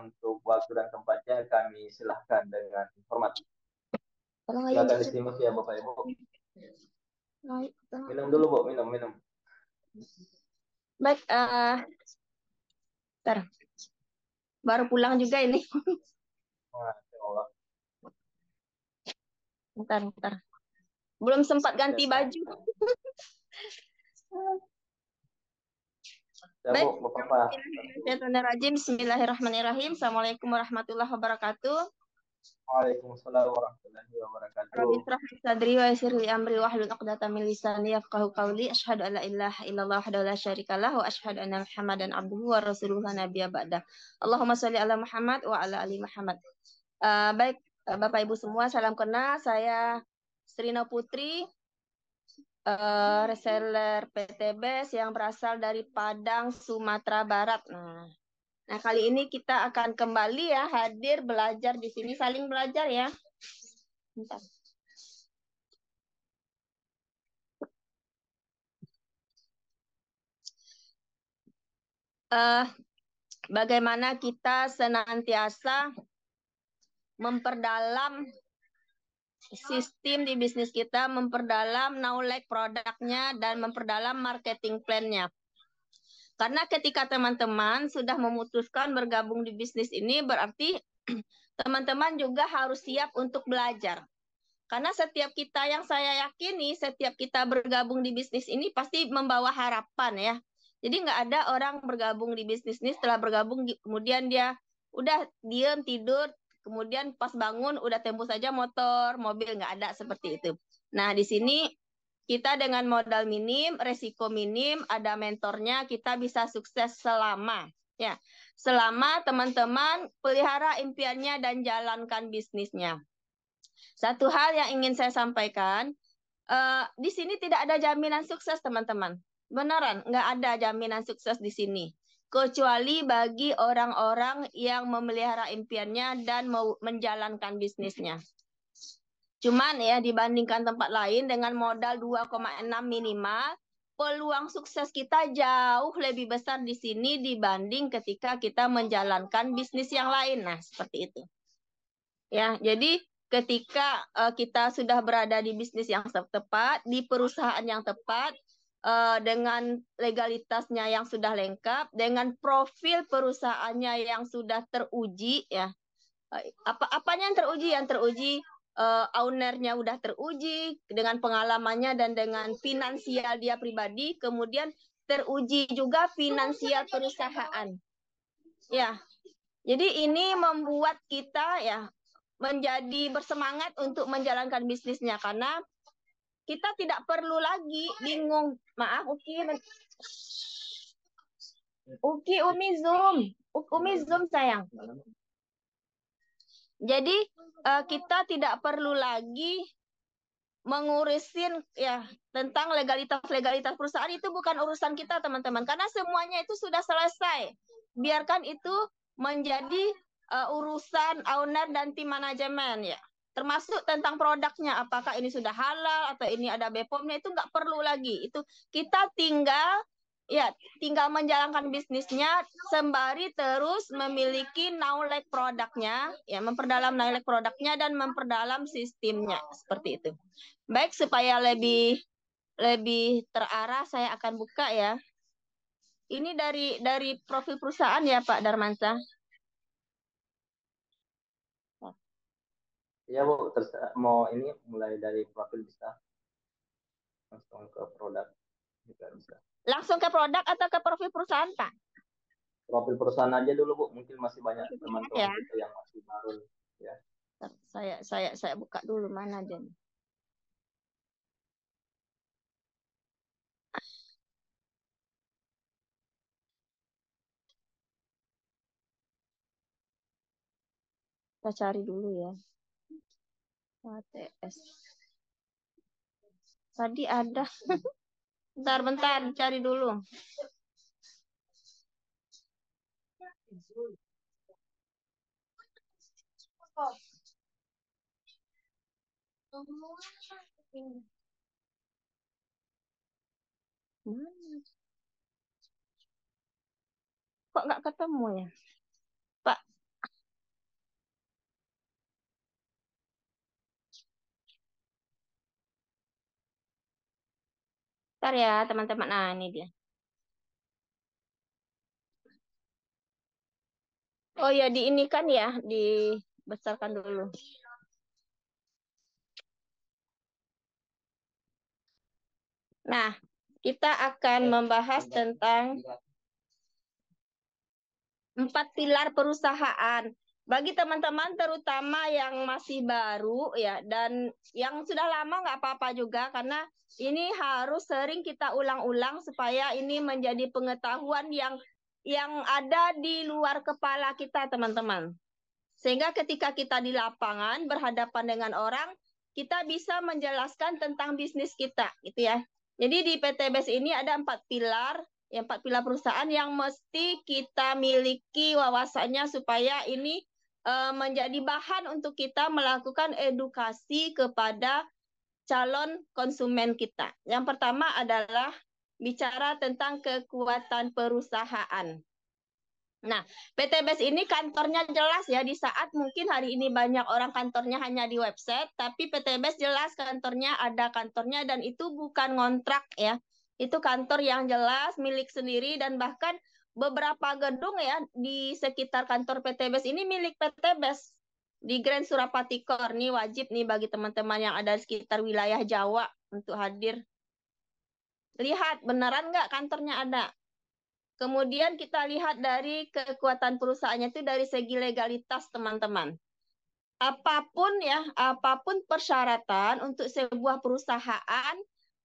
untuk waktu dan tempatnya kami silahkan dengan hormat. Tolong aja Silakan Ustaz. disimak ya Bapak Ibu. Baik, Minum dulu Bu, minum. baik, bentar. Baru pulang juga ini. Masya Allah. Bentar. Belum sempat ganti Ya, baju. ya Bu, Baik. Bapak. Bismillahirrahmanirrahim. Assalamualaikum warahmatullahi wabarakatuh. Waalaikumsalam warahmatullahi wabarakatuh. Rabbi israh li sadri wa yassir li amri wahlul 'uqdatam min lisani yafqahu qawli. Asyhadu an la ilaha illallah wahdahu la syarikalah wa asyhadu anna Muhammadan abduhu wa rasuluhu la nabiyya ba'da. Allahumma shalli ala Muhammad wa ala ali Muhammad. Baik, Bapak Ibu semua, salam kenal. Saya Srina Putri, reseller PTBS yang berasal dari Padang, Sumatera Barat. Nah, kali ini kita akan kembali ya hadir belajar di sini, saling belajar ya. Bentar. Bagaimana kita senantiasa memperdalam sistem di bisnis kita, memperdalam knowledge produknya, dan memperdalam marketing plan-nya. Karena ketika teman-teman sudah memutuskan bergabung di bisnis ini, berarti teman-teman juga harus siap untuk belajar. Karena setiap kita yang saya yakini, setiap kita bergabung di bisnis ini pasti membawa harapan ya. Jadi nggak ada orang bergabung di bisnis ini setelah bergabung kemudian dia udah diem tidur, kemudian pas bangun udah tembus saja motor, mobil, nggak ada seperti itu. Nah di sini kita dengan modal minim, resiko minim, ada mentornya, kita bisa sukses selama ya, selama teman-teman pelihara impiannya dan jalankan bisnisnya. Satu hal yang ingin saya sampaikan, di sini tidak ada jaminan sukses teman-teman. Beneran, nggak ada jaminan sukses di sini. Kecuali bagi orang-orang yang memelihara impiannya dan mau menjalankan bisnisnya. Cuman ya dibandingkan tempat lain dengan modal 2,6 minimal, peluang sukses kita jauh lebih besar di sini dibanding ketika kita menjalankan bisnis yang lain. Nah, seperti itu. Ya, jadi ketika kita sudah berada di bisnis yang tepat, di perusahaan yang tepat, dengan legalitasnya yang sudah lengkap, dengan profil perusahaannya yang sudah teruji, ya. Apanya yang teruji? Yang teruji ownernya udah teruji dengan pengalamannya dan dengan finansial dia pribadi, kemudian teruji juga finansial perusahaan. Ya, jadi ini membuat kita ya menjadi bersemangat untuk menjalankan bisnisnya karena kita tidak perlu lagi bingung. Maaf, Umi Zoom sayang. Jadi kita tidak perlu lagi mengurusin ya tentang legalitas perusahaan, itu bukan urusan kita teman-teman karena semuanya itu sudah selesai. Biarkan itu menjadi urusan owner dan tim manajemen ya. Termasuk tentang produknya, apakah ini sudah halal atau ini ada BPOM-nya, itu nggak perlu lagi. Itu kita tinggal menjalankan bisnisnya sembari terus memiliki knowledge produknya, ya memperdalam knowledge produknya dan memperdalam sistemnya seperti itu. Baik, supaya lebih terarah saya akan buka ya. Ini dari profil perusahaan ya Pak Darmansyah. Ya Bu, mau ini mulai dari profil bisa langsung ke produk juga bisa. Langsung ke produk atau ke profil perusahaan Pak? Profil perusahaan aja dulu Bu, mungkin masih banyak Profil perusahaan teman-teman ya. kita yang masih baru ya. Saya buka dulu mana aja nih. Kita cari dulu ya. ATS. Tadi ada. Bentar, cari dulu. Kok nggak ketemu ya? Pak, Bentar ya teman-teman. Nah ini dia. Oh ya di ini kan ya, dibesarkan dulu. Nah, kita akan membahas tentang 4 pilar perusahaan. Bagi teman-teman terutama yang masih baru ya dan yang sudah lama nggak apa-apa juga karena ini harus sering kita ulang-ulang supaya ini menjadi pengetahuan yang ada di luar kepala kita teman-teman. Sehingga ketika kita di lapangan berhadapan dengan orang, kita bisa menjelaskan tentang bisnis kita gitu ya. Jadi di PTBS ini ada 4 pilar, 4 pilar perusahaan yang mesti kita miliki wawasannya supaya ini menjadi bahan untuk kita melakukan edukasi kepada calon konsumen kita. Yang pertama adalah bicara tentang kekuatan perusahaan. Nah, PTBS ini kantornya jelas ya, di saat mungkin hari ini banyak orang kantornya hanya di website, tapi PTBS jelas kantornya ada kantornya dan itu bukan ngontrak ya. Itu kantor yang jelas, milik sendiri dan bahkan beberapa gedung ya di sekitar kantor PTBS ini milik PTBS. Di Grand Surapati Core nih wajib nih bagi teman-teman yang ada di sekitar wilayah Jawa untuk hadir. Lihat beneran nggak kantornya ada. Kemudian kita lihat dari kekuatan perusahaannya itu dari segi legalitas, teman-teman. Apapun persyaratan untuk sebuah perusahaan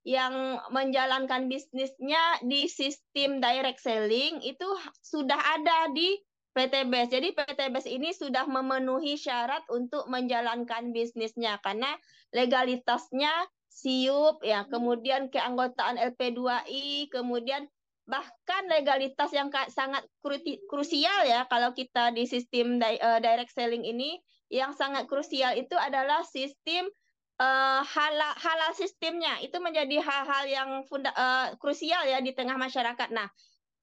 yang menjalankan bisnisnya di sistem direct selling itu sudah ada di PTBS. Jadi PTBS ini sudah memenuhi syarat untuk menjalankan bisnisnya karena legalitasnya SIUP ya, kemudian keanggotaan LP2I, kemudian bahkan legalitas yang sangat krusial ya kalau kita di sistem direct selling ini yang sangat krusial itu adalah sistem halal sistemnya itu menjadi hal-hal yang krusial ya di tengah masyarakat. Nah,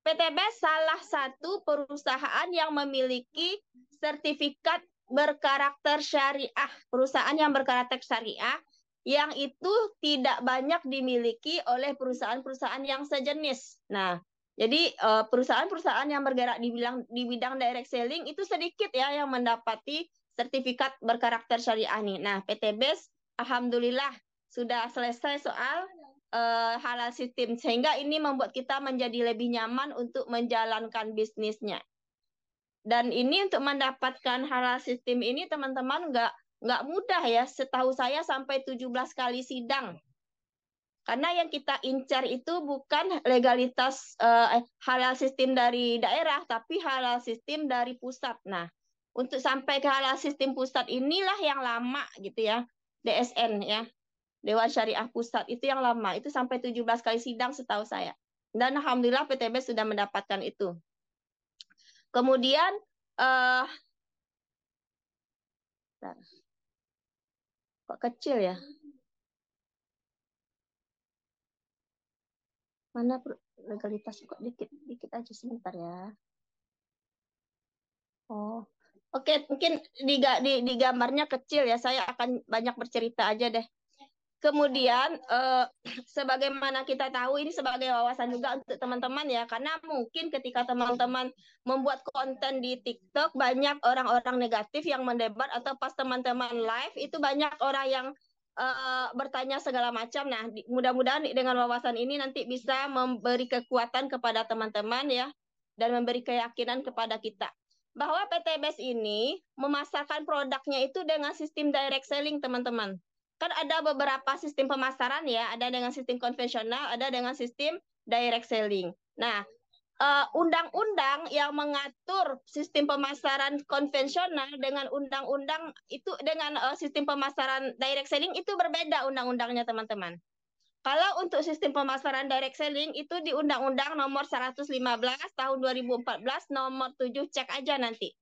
PTBS salah satu perusahaan yang memiliki sertifikat berkarakter syariah, perusahaan yang berkarakter syariah yang itu tidak banyak dimiliki oleh perusahaan-perusahaan yang sejenis. Nah, jadi perusahaan-perusahaan yang bergerak di bidang direct selling itu sedikit ya yang mendapati sertifikat berkarakter syariah nih. Nah, PTBS alhamdulillah sudah selesai soal halal sistem sehingga ini membuat kita menjadi lebih nyaman untuk menjalankan bisnisnya. Dan ini untuk mendapatkan halal sistem ini teman-teman nggak mudah ya. Setahu saya sampai 17 kali sidang. Karena yang kita incar itu bukan legalitas halal sistem dari daerah, tapi halal sistem dari pusat. Nah, untuk sampai ke halal sistem pusat inilah yang lama gitu ya, DSN ya, Dewan Syariah Pusat itu yang lama, itu sampai 17 kali sidang setahu saya. Dan alhamdulillah PTBS sudah mendapatkan itu. Kemudian kok kecil ya? Mana legalitas kok dikit aja sebentar ya. Oh, oke, mungkin di gambarnya kecil ya. Saya akan banyak bercerita aja deh. Kemudian, sebagaimana kita tahu ini sebagai wawasan juga untuk teman-teman ya, karena mungkin ketika teman-teman membuat konten di TikTok banyak orang-orang negatif yang mendebat atau pas teman-teman live itu banyak orang yang bertanya segala macam. Nah, mudah-mudahan dengan wawasan ini nanti bisa memberi kekuatan kepada teman-teman ya dan memberi keyakinan kepada kita bahwa PTBS ini memasarkan produknya itu dengan sistem direct selling, teman-teman. Kan ada beberapa sistem pemasaran ya, ada dengan sistem konvensional, ada dengan sistem direct selling. Nah, undang-undang yang mengatur sistem pemasaran konvensional dengan undang-undang itu dengan sistem pemasaran direct selling itu berbeda undang-undangnya, teman-teman. Kalau untuk sistem pemasaran direct selling itu di Undang-Undang Nomor 115 Tahun 2014 Nomor 7, cek aja nanti.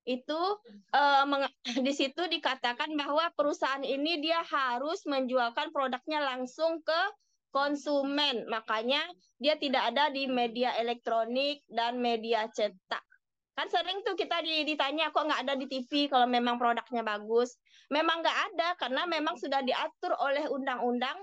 Itu di situ dikatakan bahwa perusahaan ini dia harus menjualkan produknya langsung ke konsumen. Makanya dia tidak ada di media elektronik dan media cetak. Kan sering tuh kita ditanya kok nggak ada di TV kalau memang produknya bagus. Memang nggak ada karena memang sudah diatur oleh undang-undang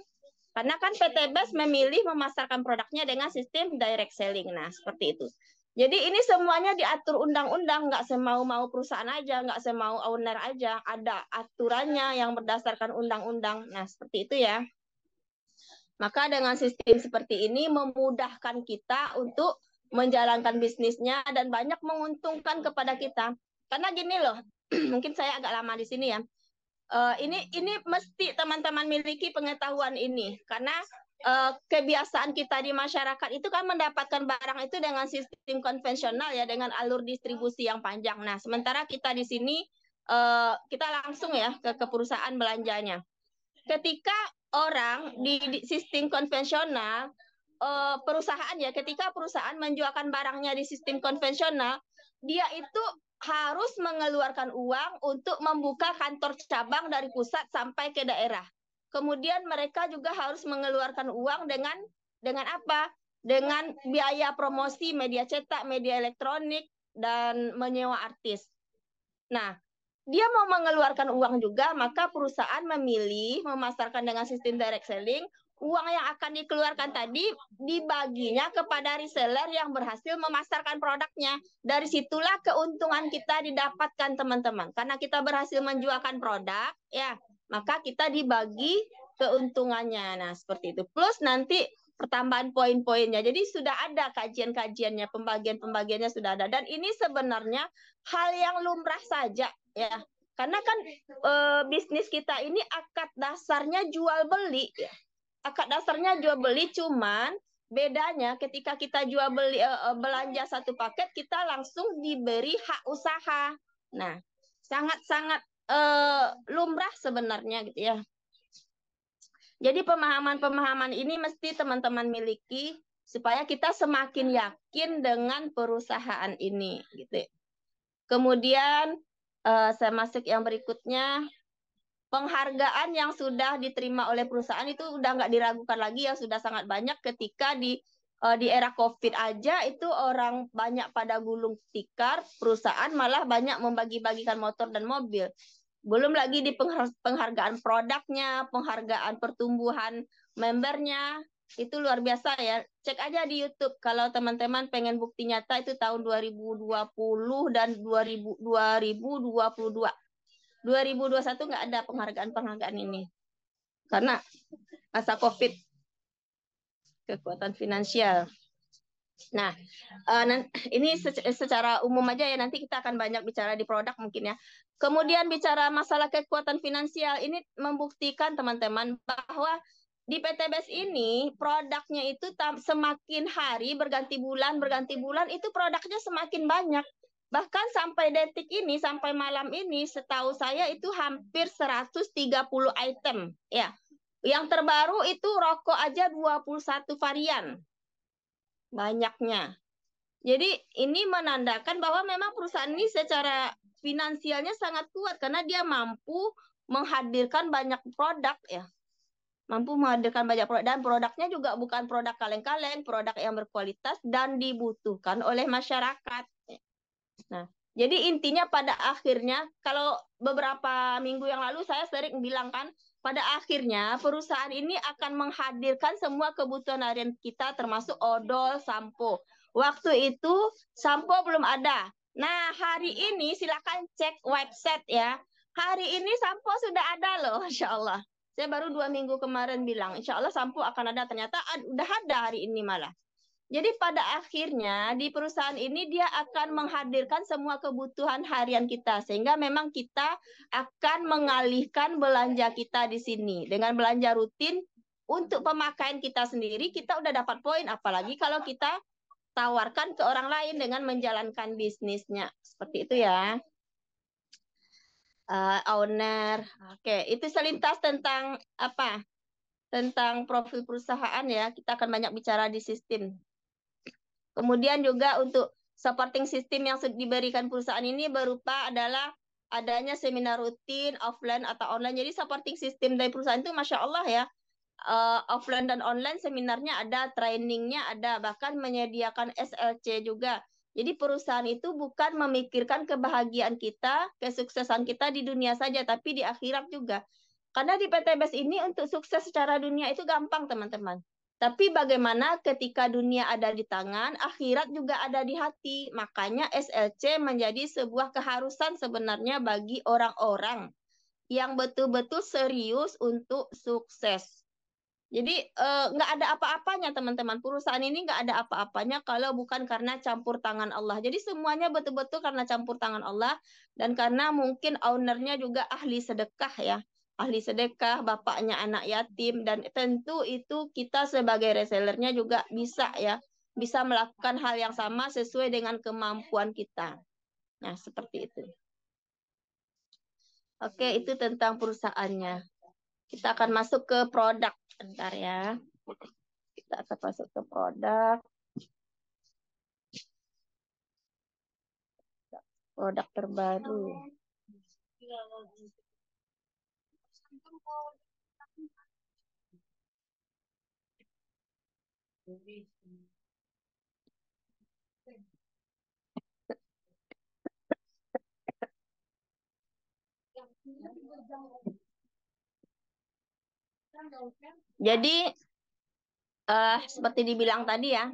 Karena kan PTBES memilih memasarkan produknya dengan sistem direct selling. Nah, seperti itu. Jadi ini semuanya diatur undang-undang, nggak semau-mau perusahaan aja, nggak semau owner aja. Ada aturannya yang berdasarkan undang-undang. Nah, seperti itu ya. Maka dengan sistem seperti ini memudahkan kita untuk menjalankan bisnisnya dan banyak menguntungkan kepada kita. Karena gini loh, mungkin saya agak lama di sini ya. Ini mesti teman-teman miliki pengetahuan ini karena kebiasaan kita di masyarakat itu kan mendapatkan barang itu dengan sistem konvensional ya, dengan alur distribusi yang panjang. Nah, sementara kita di sini kita langsung ya ke perusahaan belanjanya. Ketika orang di sistem konvensional, perusahaan ya, ketika perusahaan menjualkan barangnya di sistem konvensional, dia itu harus mengeluarkan uang untuk membuka kantor cabang dari pusat sampai ke daerah. Kemudian mereka juga harus mengeluarkan uang dengan apa? Dengan biaya promosi media cetak, media elektronik, dan menyewa artis. Nah, dia mau mengeluarkan uang juga, maka perusahaan memilih memasarkan dengan sistem direct selling. Uang yang akan dikeluarkan tadi dibaginya kepada reseller yang berhasil memasarkan produknya. Dari situlah keuntungan kita didapatkan, teman-teman. Karena kita berhasil menjualkan produk, ya, maka kita dibagi keuntungannya. Nah, seperti itu. Plus nanti pertambahan poin-poinnya. Jadi sudah ada kajian-kajiannya, pembagian-pembagiannya sudah ada. Dan ini sebenarnya hal yang lumrah saja ya. Karena kan bisnis kita ini akad dasarnya jual beli ya. Akad dasarnya jual beli, cuman bedanya ketika kita jual beli belanja satu paket, kita langsung diberi hak usaha. Nah, sangat-sangat lumrah sebenarnya gitu ya. Jadi pemahaman-pemahaman ini mesti teman-teman miliki supaya kita semakin yakin dengan perusahaan ini gitu. Kemudian saya masuk yang berikutnya, penghargaan yang sudah diterima oleh perusahaan itu udah nggak diragukan lagi ya, sudah sangat banyak. Ketika di era COVID aja itu orang banyak pada gulung tikar, perusahaan malah banyak membagi-bagikan motor dan mobil. Belum lagi di penghargaan produknya, penghargaan pertumbuhan membernya, itu luar biasa ya. Cek aja di YouTube kalau teman-teman pengen bukti nyata itu tahun 2020 dan 2022. 2021 nggak ada penghargaan ini. Karena masa COVID, kekuatan finansial. Nah, ini secara umum aja ya, nanti kita akan banyak bicara di produk mungkin ya. Kemudian bicara masalah kekuatan finansial, ini membuktikan teman-teman bahwa di PTBES ini produknya itu semakin hari berganti bulan itu produknya semakin banyak. Bahkan sampai detik ini, sampai malam ini, setahu saya itu hampir 130 item. Ya, yang terbaru itu rokok aja 21 varian. Banyaknya. Jadi ini menandakan bahwa memang perusahaan ini secara finansialnya sangat kuat karena dia mampu menghadirkan banyak produk ya. Mampu menghadirkan banyak produk dan produknya juga bukan produk kaleng-kaleng, produk yang berkualitas dan dibutuhkan oleh masyarakat. Nah, jadi intinya pada akhirnya, kalau beberapa minggu yang lalu saya sering bilang kan, pada akhirnya perusahaan ini akan menghadirkan semua kebutuhan harian kita termasuk odol, sampo. Waktu itu sampo belum ada. Nah, hari ini silakan cek website ya. Hari ini sampo sudah ada loh, Masya Allah. Saya baru 2 minggu kemarin bilang, Insya Allah sampo akan ada. Ternyata udah ada hari ini malah. Jadi pada akhirnya di perusahaan ini dia akan menghadirkan semua kebutuhan harian kita sehingga memang kita akan mengalihkan belanja kita di sini dengan belanja rutin untuk pemakaian kita sendiri. Kita udah dapat poin, apalagi kalau kita tawarkan ke orang lain dengan menjalankan bisnisnya seperti itu ya. Owner, oke, itu selintas tentang apa? Tentang profil perusahaan ya. Kita akan banyak bicara di sistem. Kemudian juga untuk supporting system yang diberikan perusahaan ini berupa adalah adanya seminar rutin, offline atau online. Jadi supporting system dari perusahaan itu Masya Allah ya, offline dan online seminarnya ada, trainingnya ada, bahkan menyediakan SLC juga. Jadi perusahaan itu bukan memikirkan kebahagiaan kita, kesuksesan kita di dunia saja, tapi di akhirat juga. Karena di PTBS ini untuk sukses secara dunia itu gampang, teman-teman. Tapi bagaimana ketika dunia ada di tangan, akhirat juga ada di hati. Makanya SLC menjadi sebuah keharusan sebenarnya bagi orang-orang yang betul-betul serius untuk sukses. Jadi nggak ada apa-apanya, teman-teman. Perusahaan ini nggak ada apa-apanya kalau bukan karena campur tangan Allah. Jadi semuanya betul-betul karena campur tangan Allah dan karena mungkin ownernya juga ahli sedekah ya. Ahli sedekah, bapaknya anak yatim, dan tentu itu kita sebagai resellernya juga bisa ya. Bisa melakukan hal yang sama sesuai dengan kemampuan kita. Nah, seperti itu. Oke, itu tentang perusahaannya. Kita akan masuk ke produk. Bentar ya. Kita akan masuk ke produk terbaru. Jadi seperti dibilang tadi ya,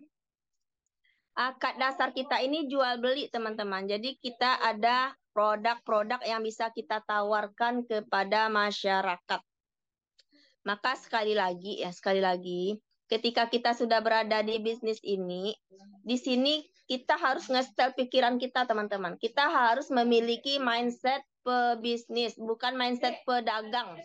akad dasar kita ini jual beli, teman-teman. Jadi kita ada produk-produk yang bisa kita tawarkan kepada masyarakat. Maka sekali lagi, ketika kita sudah berada di bisnis ini, di sini kita harus nge-setel pikiran kita, teman-teman. Kita harus memiliki mindset pebisnis, bukan mindset pedagang.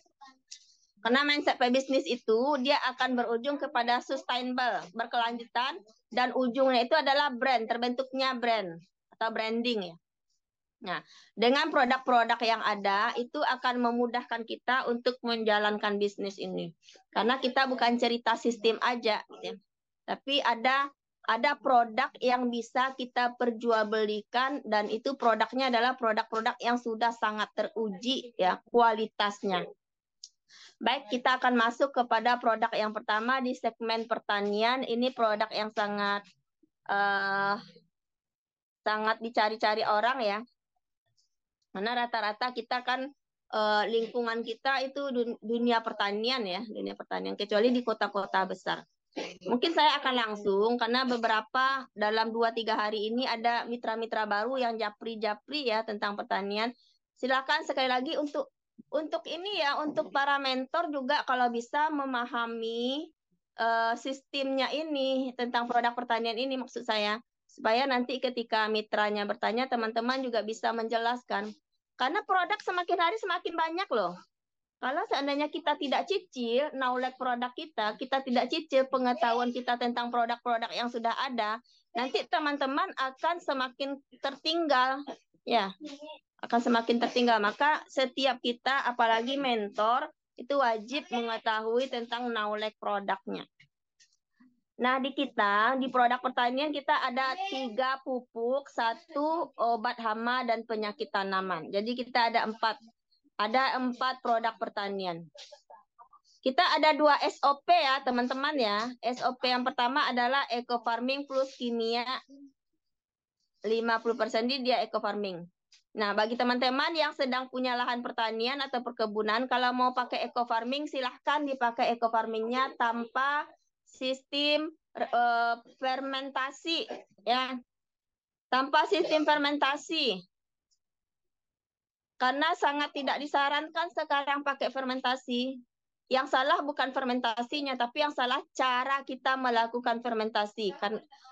Karena mindset pebisnis itu dia akan berujung kepada sustainable, berkelanjutan, dan ujungnya itu adalah brand, terbentuknya brand atau branding ya. Nah, dengan produk-produk yang ada itu akan memudahkan kita untuk menjalankan bisnis ini. Karena kita bukan cerita sistem aja, ya. Tapi ada produk yang bisa kita perjualbelikan dan itu produknya adalah produk-produk yang sudah sangat teruji ya kualitasnya. Baik, kita akan masuk kepada produk yang pertama di segmen pertanian. Ini produk yang sangat dicari-cari orang ya. Karena rata-rata kita kan lingkungan kita itu dunia pertanian ya, dunia pertanian. Kecuali di kota-kota besar. Mungkin saya akan langsung karena beberapa dalam 2-3 hari ini ada mitra-mitra baru yang japri-japri ya tentang pertanian. Silakan sekali lagi untuk ini ya, untuk para mentor juga kalau bisa memahami sistemnya ini tentang produk pertanian ini maksud saya. Supaya nanti ketika mitranya bertanya, teman-teman juga bisa menjelaskan. Karena produk semakin hari semakin banyak loh. Kalau seandainya kita tidak cicil knowledge produk kita tidak cicil pengetahuan kita tentang produk-produk yang sudah ada, nanti teman-teman akan semakin tertinggal. Ya, akan semakin tertinggal. Maka setiap kita, apalagi mentor, itu wajib mengetahui tentang knowledge produknya. Nah, di produk pertanian kita ada 3 pupuk, 1 obat hama dan penyakit tanaman. Jadi kita ada 4 produk pertanian. Kita ada 2 SOP ya, teman-teman ya. SOP yang pertama adalah eco farming plus kimia. 50% dia eco farming. Nah, bagi teman-teman yang sedang punya lahan pertanian atau perkebunan, kalau mau pakai eco farming, silahkan dipakai eco farmingnya tanpa sistem fermentasi ya. Tanpa sistem fermentasi. Karena sangat tidak disarankan sekarang pakai fermentasi. Yang salah bukan fermentasinya, tapi yang salah cara kita melakukan fermentasi.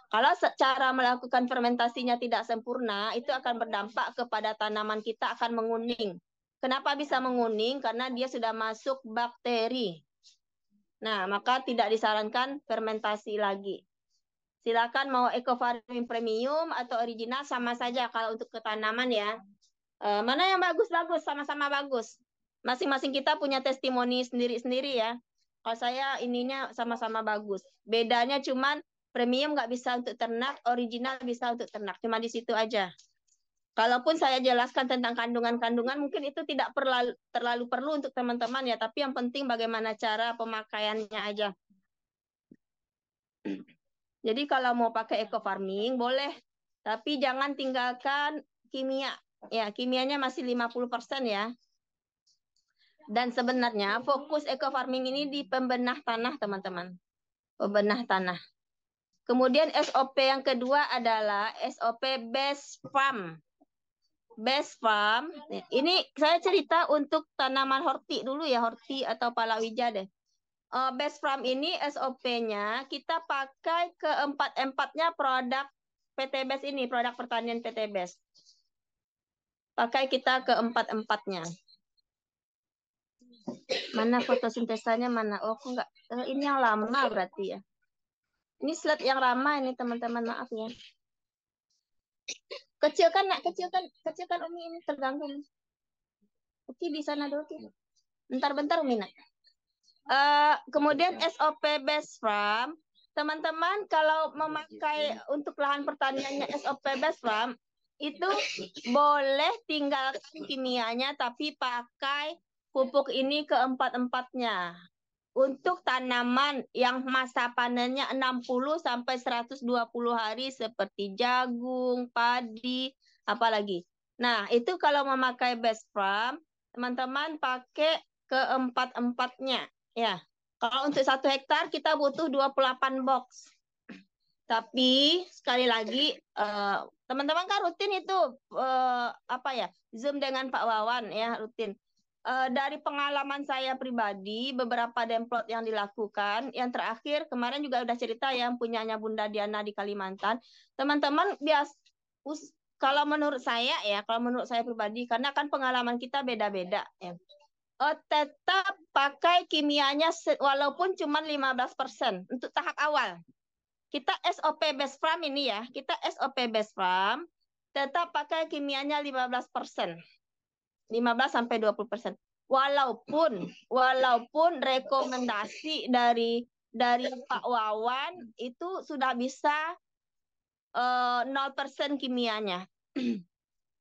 Kalau cara melakukan fermentasinya tidak sempurna, itu akan berdampak kepada tanaman kita akan menguning. Kenapa bisa menguning? Karena dia sudah masuk bakteri. Nah, maka tidak disarankan fermentasi lagi. Silakan mau eco farming premium atau original sama saja kalau untuk ke tanaman ya. Mana yang bagus-bagus, sama-sama bagus. Masing-masing kita punya testimoni sendiri-sendiri ya. Kalau saya ininya sama-sama bagus. Bedanya cuman premium nggak bisa untuk ternak, original bisa untuk ternak. Cuma di situ aja. Kalaupun saya jelaskan tentang kandungan-kandungan, mungkin itu tidak terlalu perlu untuk teman-teman ya. Tapi yang penting bagaimana cara pemakaiannya aja. Jadi kalau mau pakai eco farming boleh, tapi jangan tinggalkan kimia. Ya, kimianya masih 50% ya. Dan sebenarnya fokus eco farming ini di pembenah tanah, teman-teman. Pembenah tanah. Kemudian SOP yang kedua adalah SOP Best Farm. Best Farm. Ini saya cerita untuk tanaman horti dulu ya, horti atau palawija deh. Best Farm ini SOP-nya kita pakai keempat-empatnya produk PT Best ini, produk pertanian PT Best. Pakai kita keempat-empatnya. Mana fotosintesanya mana? Oh, kok enggak? Ini yang lama berarti ya. Ini slide yang lama ini teman-teman, maaf ya. Kecilkan nak, kecilkan Umi ini terganggu. Oke, di sana dulu. Bentar-bentar Umi nak. Kemudian SOP Best Farm, teman-teman kalau memakai untuk lahan pertaniannya SOP Best Farm itu boleh tinggalkan kimianya tapi pakai pupuk ini keempat-empatnya. Untuk tanaman yang masa panennya 60 sampai 120 hari seperti jagung, padi, apalagi. Nah, itu kalau memakai Best Farm, teman-teman pakai keempat-empatnya. Ya, kalau untuk 1 hektar kita butuh 28 box. Tapi sekali lagi teman-teman kan rutin itu apa ya, Zoom dengan Pak Wawan ya, rutin. Dari pengalaman saya pribadi, beberapa demplot yang dilakukan, yang terakhir kemarin juga udah cerita yang punyanya Bunda Diana di Kalimantan, teman-teman kalau menurut saya ya, kalau menurut saya pribadi, karena kan pengalaman kita beda-beda ya. Tetap pakai kimianya walaupun cuma 15% untuk tahap awal. Kita SOP Best Farm ini ya, kita SOP Best Farm tetap pakai kimianya 15%. 15-20%. Walaupun rekomendasi dari Pak Wawan itu sudah bisa 0% kimianya.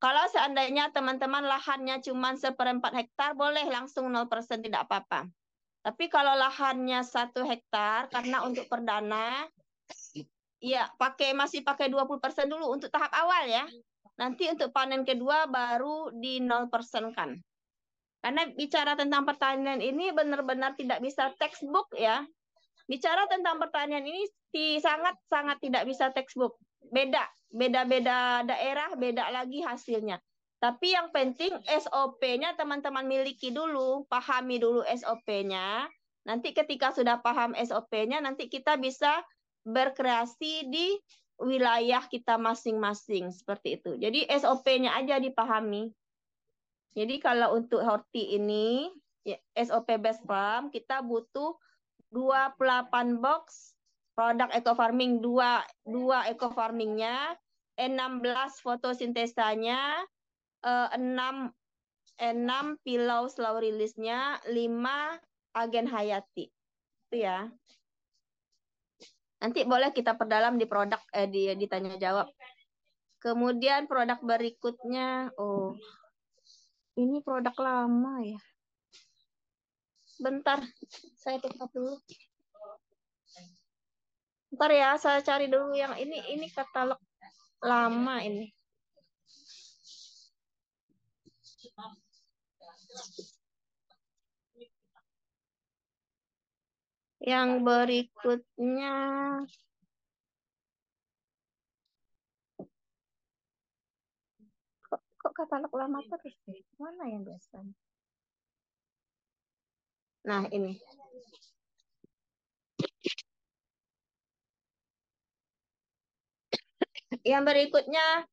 Kalau seandainya teman-teman lahannya cuma 1/4 hektar, boleh langsung 0%, tidak apa-apa. Tapi kalau lahannya 1 hektar, karena untuk perdana, ya masih pakai 20% dulu untuk tahap awal ya. Nanti untuk panen kedua baru di 0% kan. Karena bicara tentang pertanian ini benar-benar tidak bisa textbook ya. Bicara tentang pertanian ini sangat-sangat tidak bisa textbook. Beda-beda daerah, beda lagi hasilnya. Tapi yang penting SOP-nya teman-teman miliki dulu, pahami dulu SOP-nya. Nanti ketika sudah paham SOP-nya, nanti kita bisa berkreasi di wilayah kita masing-masing seperti itu. Jadi SOP-nya aja dipahami. Jadi kalau untuk horti ini ya, SOP Best Farm kita butuh 28 box produk eco farming, dua eco farmingnya, 16 fotosintesanya, 6 pilau slow release-nya, 5 agen hayati. Itu ya. Nanti boleh kita perdalam di produk ditanya jawab. Kemudian produk berikutnya, ini produk lama ya. Bentar, saya tutup dulu. Bentar ya, saya cari dulu yang ini katalog lama ini. Yang berikutnya kok katalog lama terus? Mana yang biasanya? Nah, ini. Yang berikutnya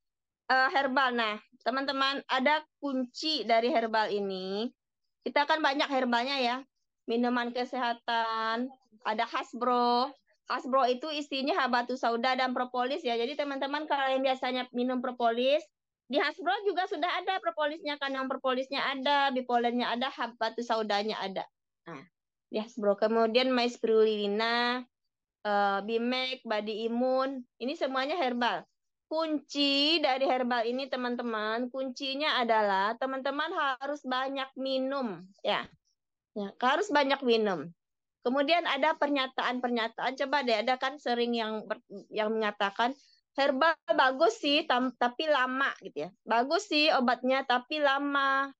herbal. Nah, teman-teman, ada kunci dari herbal ini. Kita kan banyak herbalnya ya. Minuman kesehatan, ada Hasbro. Hasbro itu isinya habatus sauda dan propolis ya. Jadi teman-teman kalau yang biasanya minum propolis, di Hasbro juga sudah ada propolisnya kan. Yang propolisnya ada, bipolennya ada, habatus saudanya ada. Nah, di Hasbro. Kemudian myspirulina, Bimek, Body Imun, ini semuanya herbal. Kunci dari herbal ini teman-teman, kuncinya adalah teman-teman harus banyak minum ya. Harus banyak minum. Kemudian ada pernyataan-pernyataan, coba deh, ada kan sering yang mengatakan herbal bagus sih tapi lama gitu ya. Bagus sih obatnya tapi lama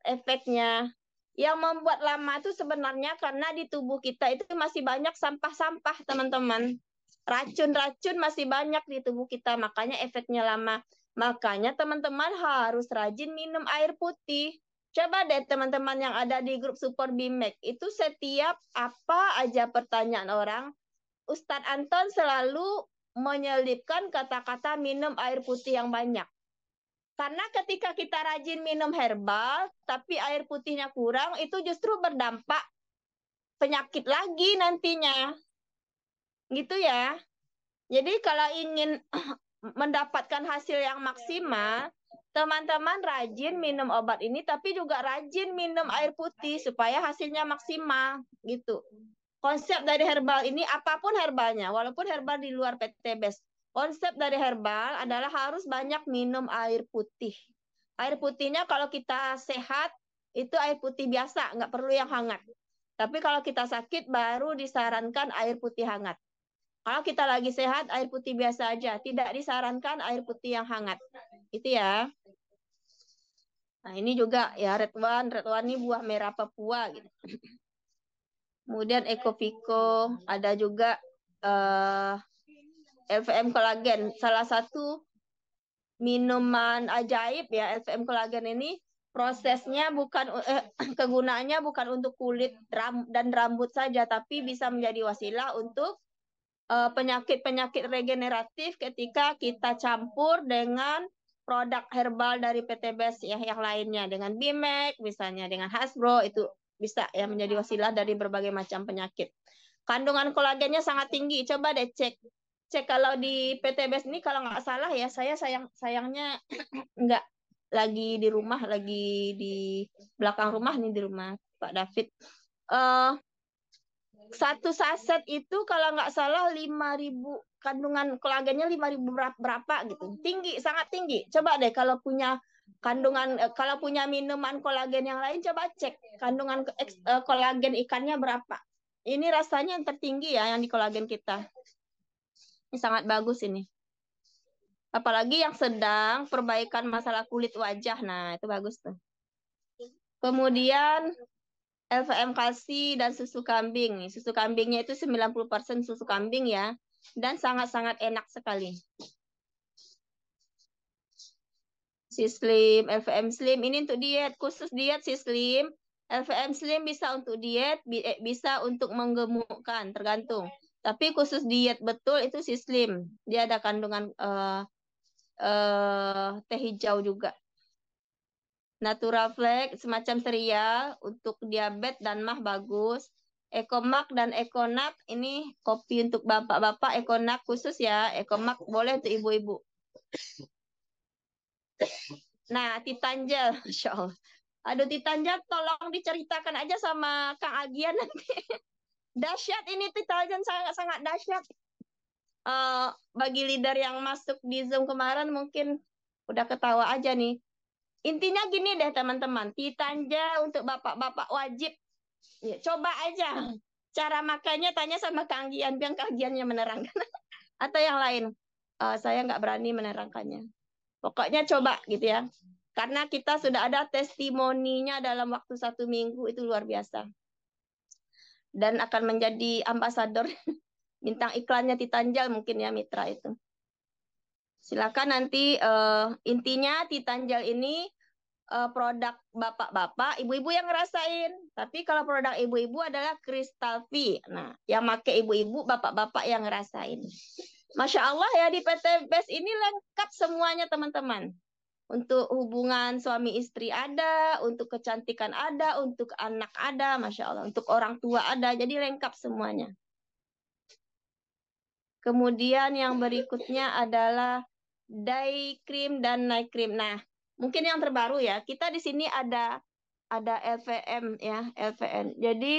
efeknya. Yang membuat lama itu sebenarnya karena di tubuh kita itu masih banyak sampah-sampah, teman-teman. Racun-racun masih banyak di tubuh kita, makanya efeknya lama. Makanya teman-teman harus rajin minum air putih. Coba deh teman-teman yang ada di grup Super Bimek, itu setiap apa aja pertanyaan orang, Ustadz Anton selalu menyelipkan kata-kata minum air putih yang banyak. Karena ketika kita rajin minum herbal, tapi air putihnya kurang, itu justru berdampak penyakit lagi nantinya. Gitu ya. Jadi kalau ingin mendapatkan hasil yang maksimal, teman-teman rajin minum obat ini, tapi juga rajin minum air putih supaya hasilnya maksimal. Gitu. Konsep dari herbal ini, apapun herbalnya, walaupun herbal di luar PTBes, konsep dari herbal adalah harus banyak minum air putih. Air putihnya kalau kita sehat, itu air putih biasa, nggak perlu yang hangat. Tapi kalau kita sakit, baru disarankan air putih hangat. Kalau kita lagi sehat, air putih biasa aja. Tidak disarankan air putih yang hangat. Itu ya. Nah, ini juga ya Red One. Red One ini buah merah Papua gitu. Kemudian Ecoviko, ada juga LVM kolagen. Salah satu minuman ajaib ya LVM kolagen ini, prosesnya bukan kegunaannya bukan untuk kulit dan rambut saja, tapi bisa menjadi wasilah untuk penyakit-penyakit regeneratif ketika kita campur dengan produk herbal dari PTBes ya yang lainnya, dengan Bimek misalnya, dengan Hasbro, itu bisa ya menjadi wasilah dari berbagai macam penyakit. Kandungan kolagennya sangat tinggi. Coba deh cek kalau di PTBes ini, kalau nggak salah ya, saya sayangnya nggak lagi di rumah, lagi di belakang rumah nih, di rumah Pak David. Satu saset itu kalau nggak salah 5.000, kandungan kolagennya 5.000 berapa gitu. Tinggi, sangat tinggi. Coba deh kalau punya kandungan, kalau punya minuman kolagen yang lain, coba cek kandungan kolagen ikannya berapa. Ini rasanya yang tertinggi ya yang di kolagen kita. Ini sangat bagus ini. Apalagi yang sedang perbaikan masalah kulit wajah. Nah, itu bagus tuh. Kemudian LVM kalsi dan susu kambing. Susu kambingnya itu 90% susu kambing ya. Dan sangat-sangat enak sekali. Si Slim, LVM Slim ini untuk diet, khusus diet si Slim. LVM Slim bisa untuk diet, bisa untuk menggemukkan, tergantung. Tapi khusus diet betul itu si Slim. Dia ada kandungan teh hijau juga. Natural Flex semacam cereal untuk diabetes dan mah bagus. Ecomac dan Econac ini kopi untuk bapak-bapak, Econac khusus ya. Ecomac boleh untuk ibu-ibu. Nah, Titanjel, Masya Allah. Aduh, Titanjel tolong diceritakan aja sama Kang Agian nanti. Dahsyat ini Titanjel, sangat-sangat dahsyat. Bagi leader yang masuk di Zoom kemarin mungkin udah ketawa aja nih. Intinya gini deh teman-teman, Titanja untuk bapak-bapak wajib. Ya, coba aja. Cara makanya tanya sama Kang Gian, biar Kang Giannya menerangkan. Atau yang lain. Saya nggak berani menerangkannya. Pokoknya coba gitu ya. Karena kita sudah ada testimoninya dalam waktu 1 minggu, itu luar biasa. Dan akan menjadi ambasador bintang iklannya Titanjal mungkin ya, mitra itu. Silakan nanti intinya Titanjal ini produk bapak-bapak, ibu-ibu yang ngerasain. Tapi kalau produk ibu-ibu adalah Crystal V. Nah, yang pakai ibu-ibu, bapak-bapak yang ngerasain. Masya Allah ya, di PTBes ini lengkap semuanya teman-teman. Untuk hubungan suami istri ada, untuk kecantikan ada, untuk anak ada, Masya Allah. Untuk orang tua ada, jadi lengkap semuanya. Kemudian yang berikutnya adalah day cream dan night cream. Nah, mungkin yang terbaru ya, kita di sini ada LVM ya, LVN. Jadi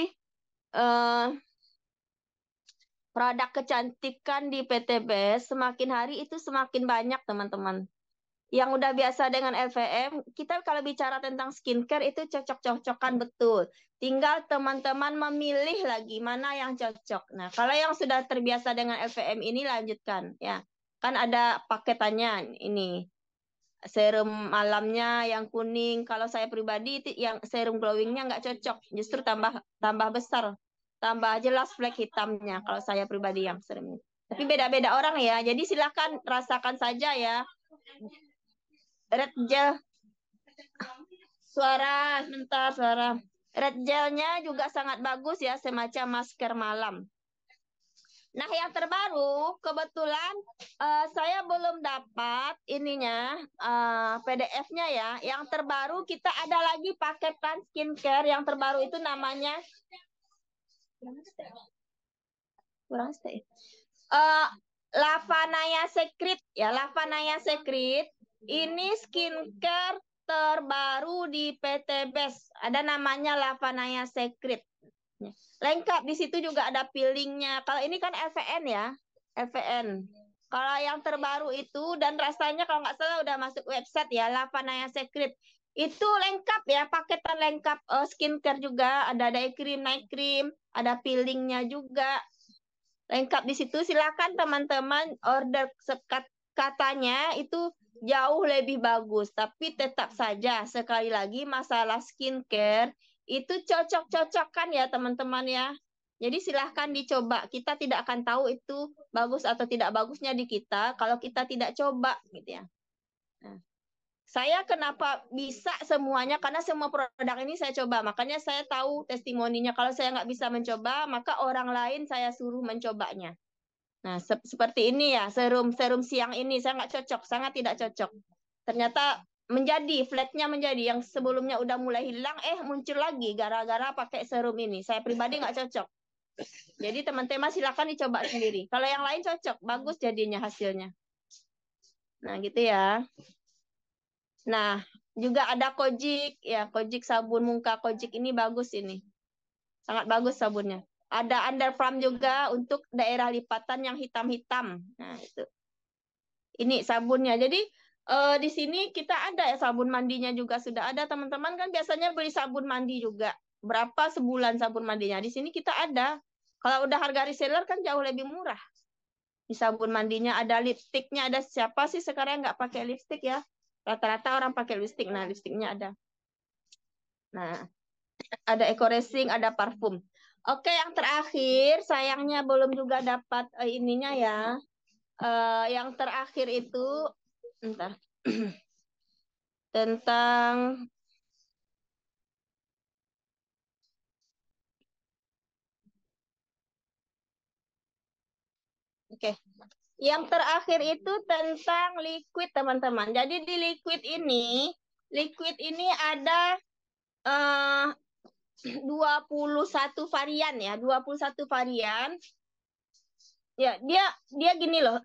produk kecantikan di PTBes semakin hari itu semakin banyak teman-teman. Yang udah biasa dengan LVM, kita kalau bicara tentang skincare itu cocok-cocokan betul. Tinggal teman-teman memilih lagi mana yang cocok. Nah, kalau yang sudah terbiasa dengan LVM ini lanjutkan ya. Kan ada paketannya ini. Serum malamnya yang kuning. Kalau saya pribadi itu yang serum glowingnya nggak cocok, justru tambah besar, tambah jelas flek hitamnya. Kalau saya pribadi yang serumnya. Tapi beda-beda orang ya. Jadi silakan rasakan saja ya. Red gel, suara. Red gelnya juga sangat bagus ya, semacam masker malam. Nah, yang terbaru kebetulan saya belum dapat ininya PDF-nya ya. Yang terbaru kita ada lagi paketan skincare yang terbaru itu namanya Lavanaya Secret ya, Lavanaya Secret. Ini skincare terbaru di PT Best. Ada namanya Lavanaya Secret. Lengkap di situ juga ada peelingnya. Kalau ini kan LVN ya, LVN. Kalau yang terbaru itu dan rasanya kalau nggak salah udah masuk website ya, Lavanaya Secret. Itu lengkap ya, paketan lengkap skincare juga, ada day cream, night cream, ada peelingnya juga. Lengkap di situ. Silakan teman-teman order, katanya itu jauh lebih bagus, tapi tetap saja sekali lagi masalah skincare itu cocok-cocokan ya teman-teman ya. Jadi silahkan dicoba. Kita tidak akan tahu itu bagus atau tidak bagusnya di kita kalau kita tidak coba gitu ya. Nah, saya kenapa bisa semuanya karena semua produk ini saya coba. Makanya saya tahu testimoninya. Kalau saya nggak bisa mencoba, maka orang lain saya suruh mencobanya. Nah, seperti ini ya, serum siang ini saya nggak cocok, sangat tidak cocok. Ternyata menjadi, fleknya menjadi, yang sebelumnya udah mulai hilang, muncul lagi gara-gara pakai serum ini. Saya pribadi nggak cocok. Jadi teman-teman silakan dicoba sendiri. Kalau yang lain cocok, bagus jadinya hasilnya. Nah, gitu ya. Nah, juga ada Kojic, ya, Kojic sabun muka Kojic ini bagus ini. Sangat bagus sabunnya. Ada Underfarm juga untuk daerah lipatan yang hitam-hitam. Nah, itu. Ini sabunnya. Jadi di sini kita ada ya sabun mandinya juga sudah ada. Teman-teman kan biasanya beli sabun mandi juga. Berapa sebulan sabun mandinya? Di sini kita ada. Kalau udah harga reseller kan jauh lebih murah. Di sabun mandinya ada lipstiknya, ada siapa sih sekarang nggak pakai lipstik ya? Rata-rata orang pakai lipstik. Nah, lipstiknya ada. Nah, ada Eco Racing, ada parfum. Oke, yang terakhir sayangnya belum juga dapat ininya ya. Yang terakhir itu entar tentang oke. Yang terakhir itu tentang liquid, teman-teman. Jadi di liquid ini ada 21 varian ya, 21 varian. Ya, dia gini loh.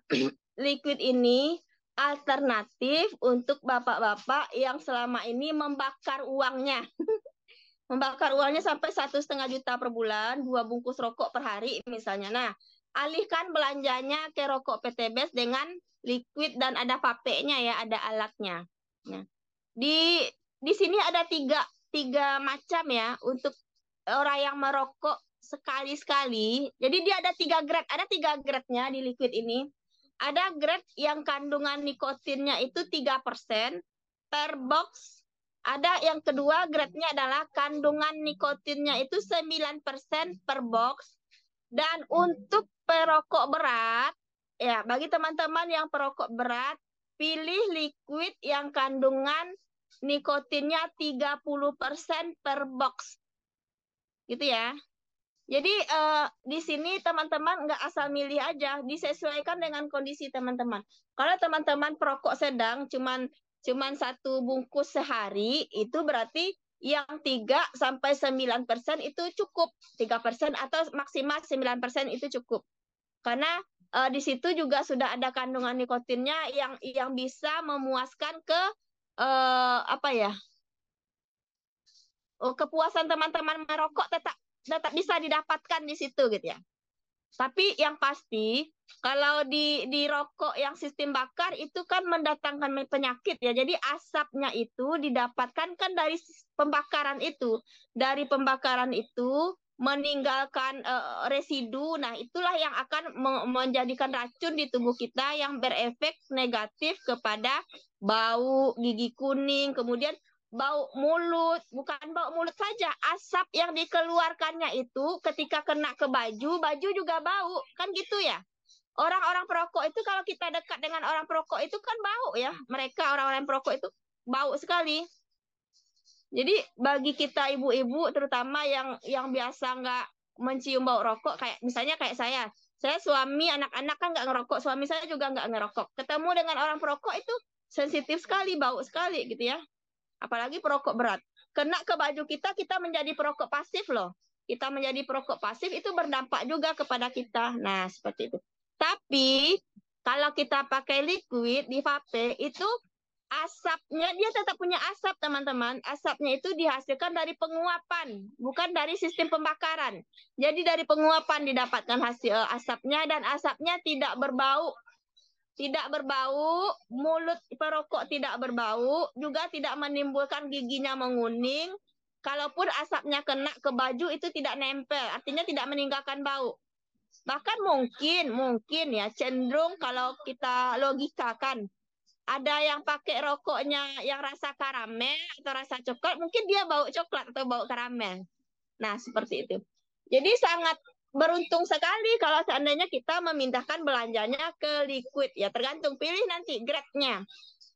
Liquid ini alternatif untuk bapak-bapak yang selama ini membakar uangnya. Membakar uangnya sampai 1,5 juta per bulan, 2 bungkus rokok per hari misalnya. Nah, alihkan belanjanya ke rokok PT Best dengan liquid dan ada vape-nya ya, ada alatnya. Nah, di sini ada tiga macam ya untuk orang yang merokok sekali-sekali. Jadi dia ada 3 grade-nya di liquid ini. Ada grade yang kandungan nikotinnya itu 3% per box. Ada yang kedua grade-nya adalah kandungan nikotinnya itu 9% per box. Dan untuk perokok berat, ya bagi teman-teman yang perokok berat, pilih liquid yang kandungan nikotinnya 30% per box. Gitu ya. Jadi di sini teman-teman nggak asal milih aja, disesuaikan dengan kondisi teman-teman. Kalau teman-teman perokok sedang cuman 1 bungkus sehari, itu berarti yang 3-9% itu cukup. 3% atau maksimal 9% itu cukup. Karena di situ juga sudah ada kandungan nikotinnya yang bisa memuaskan ke apa ya? Kepuasan teman-teman merokok tetap bisa didapatkan di situ gitu ya. Tapi yang pasti kalau di rokok yang sistem bakar itu kan mendatangkan penyakit ya. Jadi asapnya itu didapatkan kan dari pembakaran itu. Dari pembakaran itu meninggalkan residu. Nah, itulah yang akan menjadikan racun di tubuh kita yang berefek negatif kepada bau, gigi kuning, kemudian bau mulut. Bukan bau mulut saja, asap yang dikeluarkannya itu ketika kena ke baju, baju juga bau. Kan gitu ya. Orang-orang perokok itu kalau kita dekat dengan orang perokok itu kan bau ya. Mereka orang-orang perokok itu bau sekali. Jadi bagi kita ibu-ibu terutama yang biasa nggak mencium bau rokok, kayak misalnya kayak saya suami, anak-anak kan nggak ngerokok, suami saya juga nggak ngerokok. Ketemu dengan orang perokok itu sensitif sekali, bau sekali gitu ya. Apalagi perokok berat. Kena ke baju kita, kita menjadi perokok pasif loh. Kita menjadi perokok pasif itu berdampak juga kepada kita. Nah, seperti itu. Tapi kalau kita pakai liquid di vape itu asapnya dia tetap punya asap, teman-teman. Asapnya itu dihasilkan dari penguapan, bukan dari sistem pembakaran. Jadi dari penguapan didapatkan hasil asapnya dan asapnya tidak berbau. Tidak berbau, mulut perokok tidak berbau, juga tidak menimbulkan giginya menguning. Kalaupun asapnya kena ke baju itu tidak nempel, artinya tidak meninggalkan bau. Bahkan mungkin ya cenderung kalau kita logikakan, ada yang pakai rokoknya yang rasa karamel atau rasa coklat, mungkin dia bau coklat atau bau karamel. Nah, seperti itu. Jadi sangat beruntung sekali kalau seandainya kita memindahkan belanjanya ke liquid. Ya, tergantung pilih nanti grade-nya.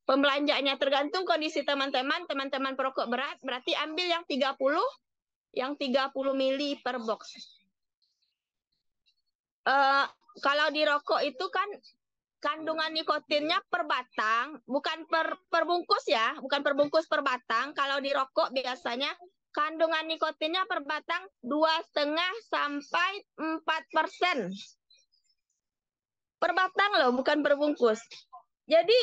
Pembelanjanya tergantung kondisi teman-teman. Teman-teman perokok berat, berarti ambil yang 30 mili per box. Kalau di rokok itu kan kandungan nikotinnya per batang, bukan per bungkus ya, bukan per bungkus per batang. Kalau di rokok biasanya kandungan nikotinnya per batang 2,5 sampai 4%. Per batang loh, bukan per bungkus. Jadi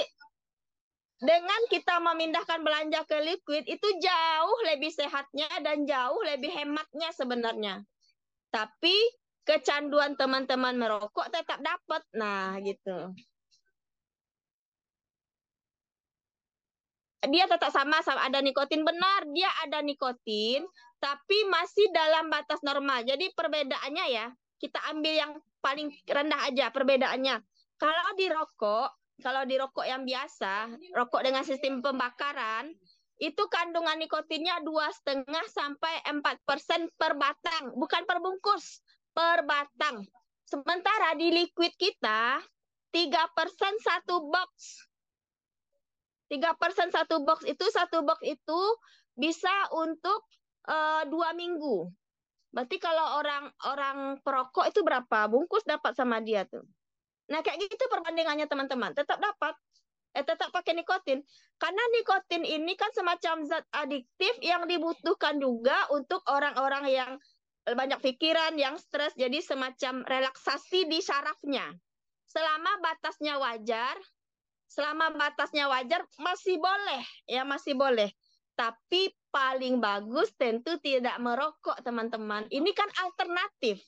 dengan kita memindahkan belanja ke liquid itu jauh lebih sehatnya dan jauh lebih hematnya sebenarnya. Tapi kecanduan teman-teman merokok tetap dapat. Nah, gitu. Dia tetap sama ada nikotin, benar dia ada nikotin tapi masih dalam batas normal. Jadi perbedaannya ya, kita ambil yang paling rendah aja perbedaannya. Kalau di rokok yang biasa, rokok dengan sistem pembakaran, itu kandungan nikotinnya 2,5 sampai 4% per batang, bukan per bungkus, per batang. Sementara di liquid kita 3% satu box. 3% satu box itu bisa untuk 2 minggu. Berarti kalau orang perokok itu berapa bungkus dapat sama dia tuh. Nah, kayak gitu perbandingannya teman-teman. Tetap dapat. Tetap pakai nikotin. Karena nikotin ini kan semacam zat adiktif yang dibutuhkan juga untuk orang-orang yang banyak pikiran, yang stres. Jadi semacam relaksasi di sarafnya. Selama batasnya masih boleh ya, masih boleh. Tapi paling bagus tentu tidak merokok, teman-teman. Ini kan alternatif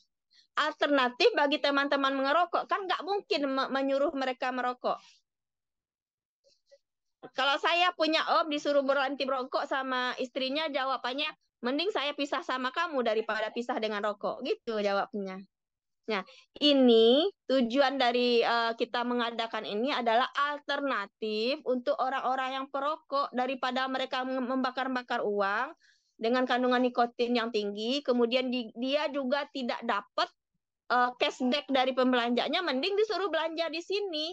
bagi teman-teman mengerokok, kan nggak mungkin menyuruh mereka merokok. Kalau saya punya om disuruh berhenti merokok sama istrinya, jawabannya mending saya pisah sama kamu daripada pisah dengan rokok, gitu jawabnya. Nah, ini tujuan dari kita mengadakan ini adalah alternatif untuk orang-orang yang perokok daripada mereka membakar-bakar uang dengan kandungan nikotin yang tinggi, kemudian dia juga tidak dapat cashback dari pembelanjanya, mending disuruh belanja di sini.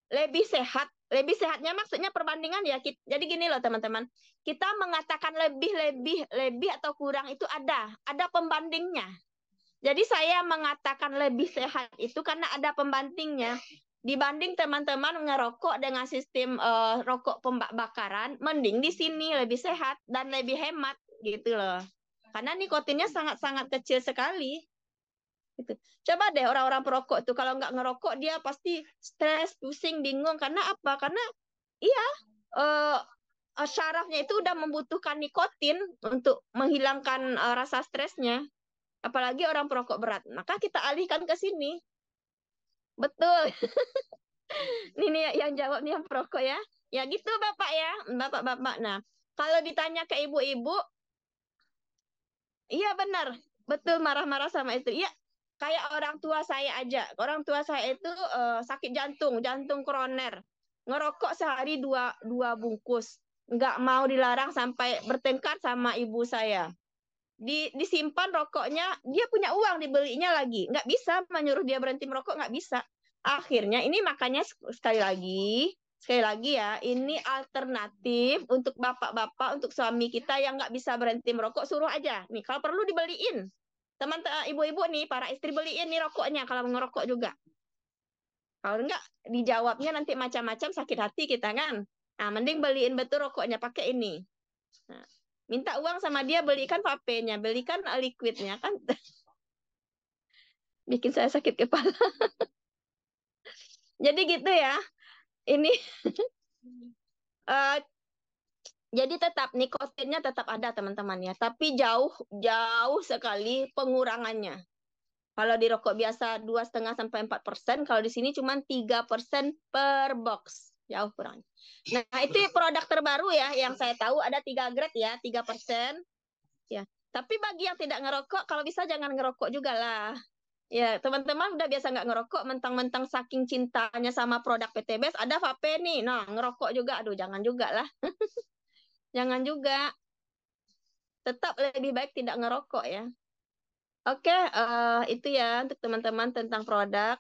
Lebih sehat. Lebih sehatnya maksudnya perbandingan ya. Jadi gini loh teman-teman, kita mengatakan lebih atau kurang itu ada pembandingnya. Jadi saya mengatakan lebih sehat itu karena ada pembandingnya. Dibanding teman-teman ngerokok dengan sistem rokok pembakaran, mending di sini lebih sehat dan lebih hemat gitu loh. Karena nikotinnya sangat-sangat kecil sekali. Gitu. Coba deh orang-orang perokok itu kalau nggak ngerokok dia pasti stres, pusing, bingung. Karena apa? Karena iya syarafnya itu udah membutuhkan nikotin untuk menghilangkan rasa stresnya. Apalagi orang perokok berat. Maka kita alihkan ke sini. Betul. Ini yang jawab nih yang perokok ya. Ya gitu Bapak ya. Bapak-bapak. Nah, kalau ditanya ke ibu-ibu, iya benar. betul marah-marah sama istri. Ya, kayak orang tua saya aja. Orang tua saya itu sakit jantung, jantung koroner. Ngerokok sehari dua bungkus. Nggak mau dilarang sampai bertengkar sama ibu saya. Disimpan rokoknya, dia punya uang dibelinya lagi. Nggak bisa menyuruh dia berhenti merokok, nggak bisa. Akhirnya ini makanya sekali lagi ya, ini alternatif untuk bapak-bapak, untuk suami kita yang nggak bisa berhenti merokok, suruh aja. Nih, kalau perlu dibeliin. Teman-teman ibu-ibu nih, para istri beliin nih rokoknya kalau ngerokok juga. Kalau enggak, dijawabnya nanti macam-macam sakit hati kita kan. Nah, mending beliin betul rokoknya, pakai ini. Nah, minta uang sama dia, belikan vape-nya, belikan liquidnya kan. Bikin saya sakit kepala. Jadi gitu ya. Ini uh, jadi tetap nikotinnya tetap ada teman-teman ya, tapi jauh sekali pengurangannya. Kalau di rokok biasa 2,5 sampai 4%, kalau di sini cuma 3% per box. Jauh kurang. Nah, itu produk terbaru ya, yang saya tahu ada 3 grade ya, 3%. Ya. Tapi bagi yang tidak ngerokok, kalau bisa jangan ngerokok juga lah. Ya, teman-teman udah biasa nggak ngerokok, mentang-mentang saking cintanya sama produk PTBS, ada vape nih. Nah, ngerokok juga. Aduh, jangan juga lah. Jangan juga. Tetap lebih baik tidak ngerokok ya. Oke, itu ya untuk teman-teman tentang produk.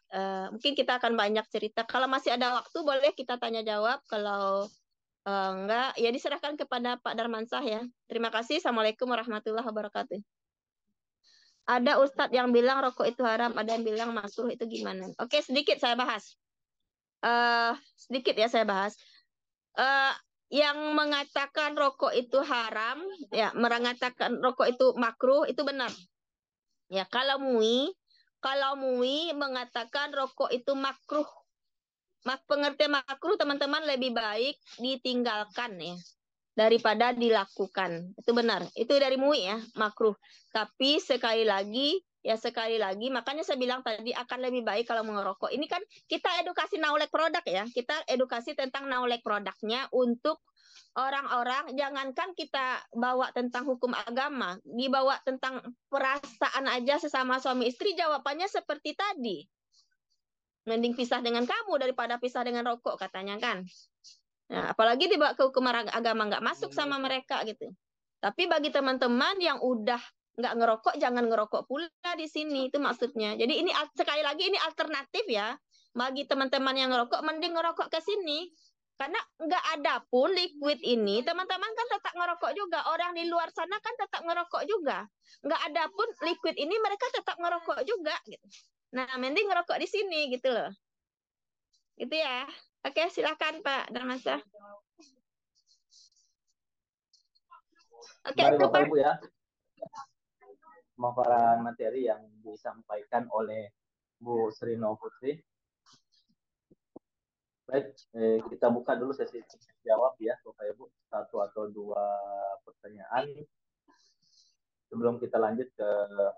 Mungkin kita akan banyak cerita. Kalau masih ada waktu, boleh kita tanya jawab. Kalau enggak, ya diserahkan kepada Pak Darmansah ya. Terima kasih. Assalamualaikum warahmatullahi wabarakatuh. Ada Ustadz yang bilang rokok itu haram, ada yang bilang makruh, itu gimana? Oke, sedikit saya bahas. Sedikit ya saya bahas. Uh, yang mengatakan rokok itu haram, ya, mengatakan rokok itu makruh, itu benar. Ya, kalau MUI mengatakan rokok itu makruh. Pengertian makruh teman-teman lebih baik ditinggalkan ya daripada dilakukan. Itu benar. Itu dari MUI ya, makruh. Tapi sekali lagi, makanya saya bilang tadi akan lebih baik kalau merokok. Ini kan kita edukasi knowledge produk ya. Kita edukasi tentang knowledge produknya untuk orang-orang, jangankan kita bawa tentang hukum agama, dibawa tentang perasaan aja sesama suami istri, jawabannya seperti tadi. Mending pisah dengan kamu daripada pisah dengan rokok katanya kan. Nah, apalagi dibawa ke hukum agama, nggak masuk sama mereka gitu. Tapi bagi teman-teman yang udah nggak ngerokok, jangan ngerokok pula di sini, itu maksudnya. Jadi ini sekali lagi ini alternatif ya. Bagi teman-teman yang ngerokok, mending ngerokok ke sini. Karena nggak ada pun liquid ini, teman-teman kan tetap ngerokok juga. Orang di luar sana kan tetap ngerokok juga. Nggak ada pun liquid ini, mereka tetap ngerokok juga. Gitu. Nah, mending ngerokok di sini gitu loh. Gitu ya. Oke, silakan Pak Darmansyah. Oke, Mari itu Bapak Pak. Ibu ya, pemaparan materi yang disampaikan oleh Bu Srino Putri. Baik, kita buka dulu sesi jawab ya Bapak Ibu, 1 atau 2 pertanyaan sebelum kita lanjut ke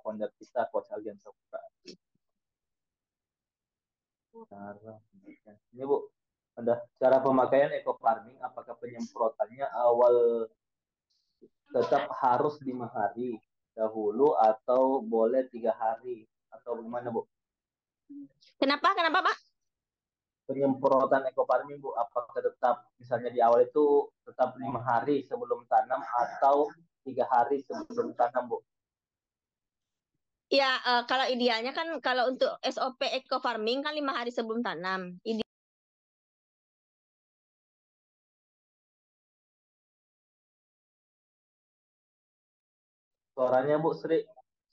founder kita, Coach Algen Saputra. Ini Bu, ada cara pemakaian eco farming, apakah penyemprotannya awal tetap harus 5 hari dahulu atau boleh 3 hari atau gimana Bu? Kenapa Pak? Penyemprotan eco farming Bu, apakah tetap misalnya di awal itu tetap 5 hari sebelum tanam atau 3 hari sebelum tanam Bu? Ya, kalau idealnya kan kalau untuk SOP eco farming kan 5 hari sebelum tanam. Suaranya Bu Sri,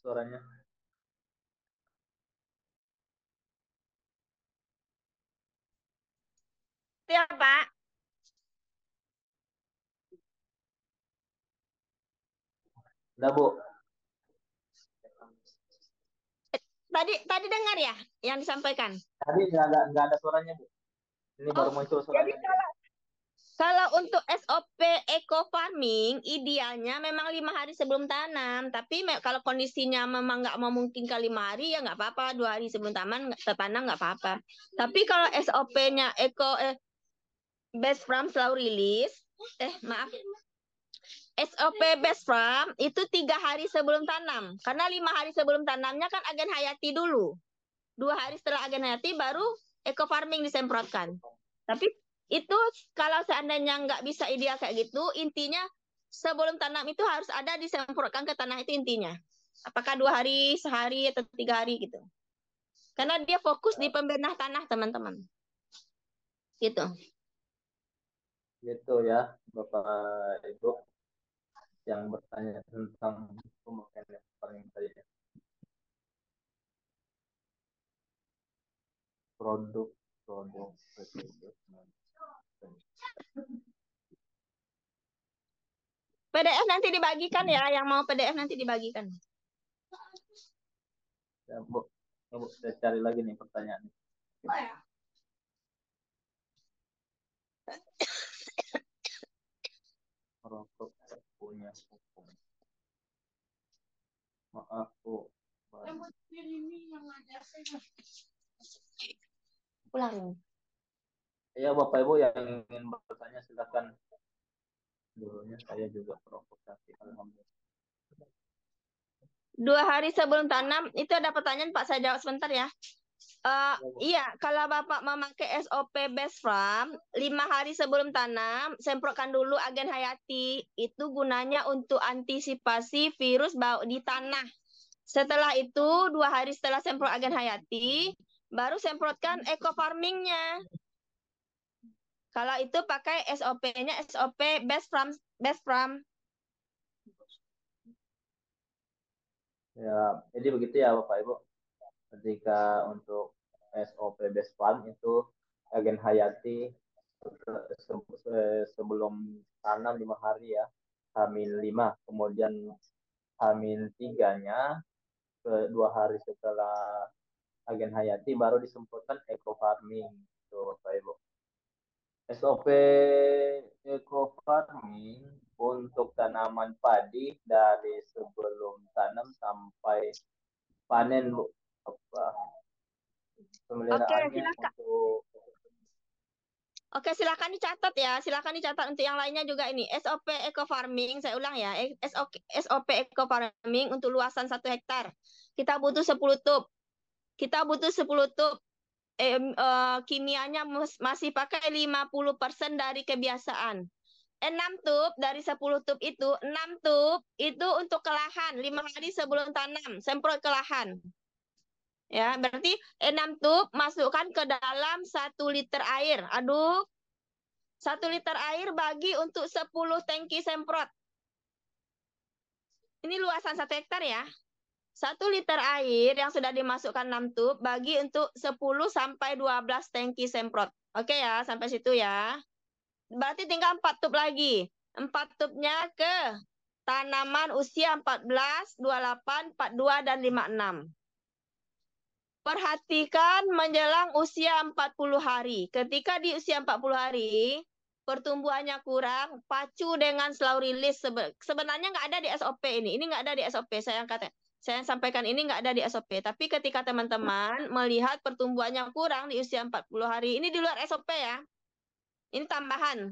suaranya. Ya, Pak. Udah Bu. Tadi dengar ya yang disampaikan. Tadi nggak ada suaranya Bu. Ini baru muncul Jadi suaranya. kalau untuk SOP eco farming idealnya memang 5 hari sebelum tanam. Tapi kalau kondisinya memang nggak memungkinkan 5 hari ya nggak apa-apa. 2 hari sebelum tanam nggak apa-apa. Tapi kalau SOP-nya Best Farm selalu rilis, maaf, SOP Best Farm itu 3 hari sebelum tanam. Karena 5 hari sebelum tanamnya kan agen hayati dulu. 2 hari setelah agen hayati baru eco farming disemprotkan. Tapi itu kalau seandainya nggak bisa ideal kayak gitu, intinya sebelum tanam itu harus ada disemprotkan ke tanah itu intinya. Apakah 2 hari, sehari, atau 3 hari gitu. Karena dia fokus di pembenah tanah, teman-teman. Gitu. Gitu ya, Bapak Ibu yang bertanya tentang pemakaian yang paling tadi ya. Produk PDF nanti dibagikan ya, yang mau PDF nanti dibagikan. ya, Bu, saya cari lagi nih pertanyaan. Merokok punya hukum. Maaf Bu. Pulang. Ya Bapak Ibu yang ingin bertanya silakan. Dulunya saya juga provokasi. Alhamdulillah. 2 hari sebelum tanam, itu ada pertanyaan Pak, saya jawab sebentar ya. Iya, kalau Bapak memakai SOP Best Farm, 5 hari sebelum tanam, semprotkan dulu agen hayati. Itu gunanya untuk antisipasi virus bau di tanah. Setelah itu, 2 hari setelah semprot agen hayati, baru semprotkan eco farmingnya. Kalau itu pakai SOP-nya SOP Best Farm. Best Farm. Ya, jadi begitu ya Bapak Ibu. Ketika untuk SOP Best Farm itu agen hayati sebelum tanam 5 hari ya, H-5, kemudian H-3-nya ke 2 hari setelah agen hayati baru disemprotkan eco farming itu Bapak Ibu. SOP eco farming untuk tanaman padi dari sebelum tanam sampai panen Bu. Apa Oke, pemeliharaannya silakan. untuk Oke, silakan dicatat ya. Silakan dicatat untuk yang lainnya juga ini. SOP Eco Farming, saya ulang ya. SOP Eco Farming untuk luasan 1 hektar. Kita butuh 10 tub. Kita butuh 10 tub. Kimianya masih pakai 50% dari kebiasaan. 6 tub dari 10 tub itu, 6 tub itu untuk ke lahan. 5 hari sebelum tanam, semprot ke lahan. Ya, berarti 6 tub masukkan ke dalam 1 liter air. Aduk 1 liter air bagi untuk 10 tangki semprot. Ini luasan 1 hektar ya. 1 liter air yang sudah dimasukkan 6 tub bagi untuk 10 sampai 12 tangki semprot. Oke ya, sampai situ ya. Berarti tinggal 4 tub lagi. 4 tubnya ke tanaman usia 14, 28, 42, dan 56. Perhatikan menjelang usia 40 hari. Ketika di usia 40 hari, pertumbuhannya kurang, pacu dengan slow release. Sebenarnya nggak ada di SOP ini. Ini nggak ada di SOP. Saya sampaikan ini nggak ada di SOP. Tapi ketika teman-teman melihat pertumbuhannya kurang di usia 40 hari, ini di luar SOP ya. Ini tambahan.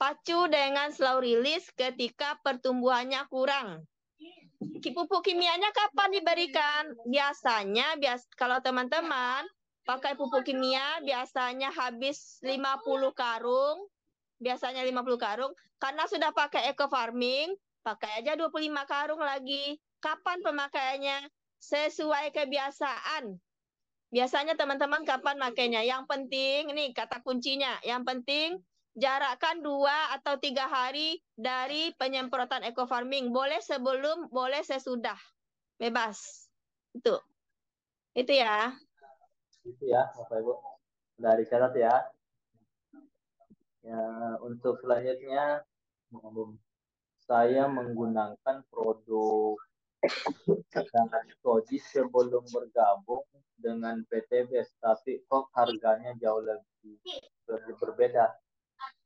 Pacu dengan slow release ketika pertumbuhannya kurang. Pupuk kimianya kapan diberikan? Biasanya kalau teman-teman pakai pupuk kimia biasanya habis 50 karung, biasanya 50 karung. Karena sudah pakai eco farming, pakai aja 25 karung lagi. Kapan pemakaiannya? Sesuai kebiasaan. Biasanya teman-teman kapan makainya? Yang penting, ini kata kuncinya, yang penting jarakkan 2 atau 3 hari dari penyemprotan eco farming. Boleh sebelum, boleh sesudah. Bebas. Itu ya. itu ya Bapak Ibu. Sudah dicatat ya. Ya, untuk selanjutnya saya menggunakan produk dengan Koji sebelum bergabung dengan PTBS, tapi kok harganya jauh lebih berbeda.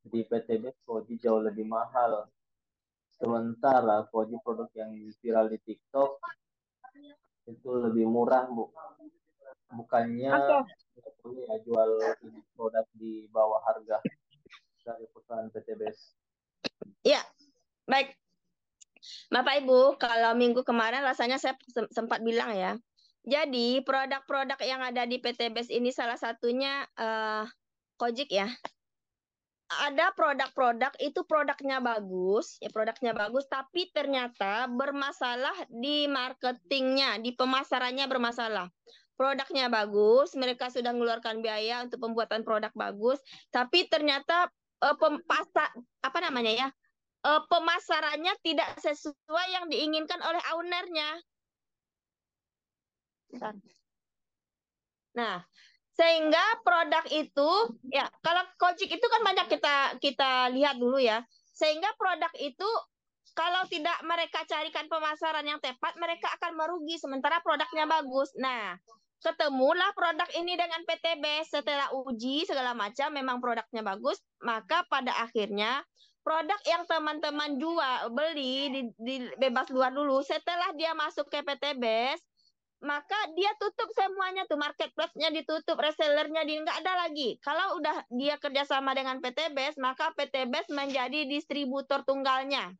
Di PTBS Koji jauh lebih mahal. Sementara Koji produk yang viral di TikTok itu lebih murah, Bu. Bukannya Oke. boleh ya jual ini produk di bawah harga dari perusahaan PTBS. Ya, baik. Bapak Ibu, kalau minggu kemarin rasanya saya sempat bilang ya. Jadi produk-produk yang ada di PT BES ini salah satunya Kojik ya. Ada produk-produk itu produknya bagus, ya produknya bagus, tapi ternyata bermasalah di marketingnya, di pemasarannya bermasalah. Produknya bagus, mereka sudah mengeluarkan biaya untuk pembuatan produk bagus, tapi ternyata apa namanya ya, pemasarannya tidak sesuai yang diinginkan oleh ownernya. Nah, sehingga produk itu ya kalau Kojik itu kan banyak kita lihat dulu ya. Sehingga produk itu kalau tidak mereka carikan pemasaran yang tepat, mereka akan merugi sementara produknya bagus. Nah, ketemulah produk ini dengan PTB setelah uji segala macam memang produknya bagus, maka pada akhirnya produk yang teman-teman jual beli di bebas luar dulu setelah dia masuk ke PTB maka dia tutup semuanya tuh, marketplace-nya ditutup, resellernya nggak ada lagi. Kalau udah dia kerjasama dengan PT BES, maka PT BES menjadi distributor tunggalnya.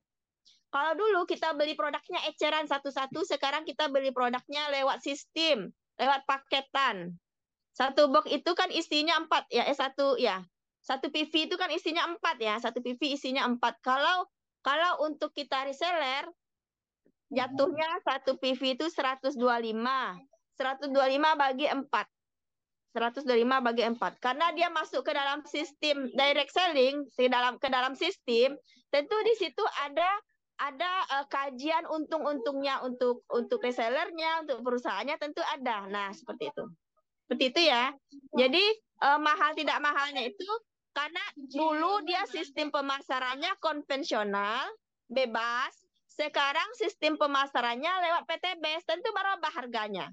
Kalau dulu kita beli produknya eceran satu-satu, sekarang kita beli produknya lewat sistem, lewat paketan. Satu box itu kan isinya 4 ya, satu PV itu kan isinya 4 ya, satu PV isinya 4. Kalau untuk kita reseller jatuhnya satu PV itu 125. 125 bagi 4. 125 bagi 4. Karena dia masuk ke dalam sistem direct selling, ke dalam sistem, tentu di situ ada kajian untung-untungnya untuk resellernya, untuk perusahaannya tentu ada. Nah, seperti itu. Seperti itu ya. Jadi mahal tidak mahalnya itu karena dulu dia sistem pemasarannya konvensional, bebas. Sekarang sistem pemasarannya lewat PTBS, tentu berubah harganya.